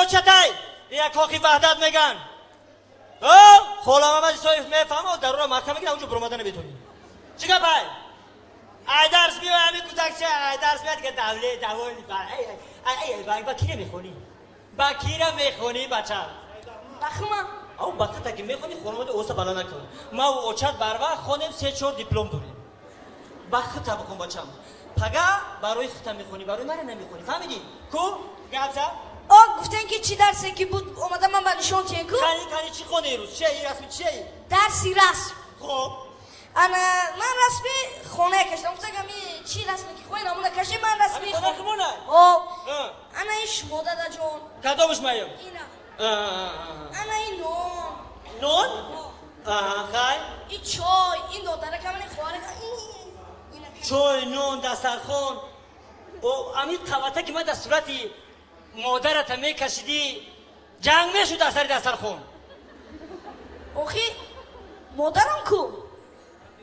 چتای یک کاخی وحدت میگن خلا محمد صاحب میفهمه در رو محکمه که اونجا برآمدن نمیتونی چیکار پای ای درس میو همین کودکچه ای درس میاد که دولی با کی میخونی با کی میخونی بچه بخما او وقتی که میخونی خانواده اوسا بالا نکن ما و اوچت بروا خونیم 3-4 دیپلم داریم وقت تا بکن بچم پگا برای خودت میخونی برای من نمیخونی فهمیدی کو گابزا گفتن که چی درسی که بود اومدم من نشون تین کو کانی چی خونی روز چی رسمی چی درسی رسم خب من رسمی خونه کشتم گفتم که چی رسمی که خوین همونه کشی من رسمی خونه خونه انا ایش مدد جون کدومش مایم اینا انا این نون خای این چای این دادره که من خواره چای نون دسترخوان او امید قوته که من در صورتی مادرت میکشیدی جنگ میشد در سر دسترخوان اوخی مادرم کو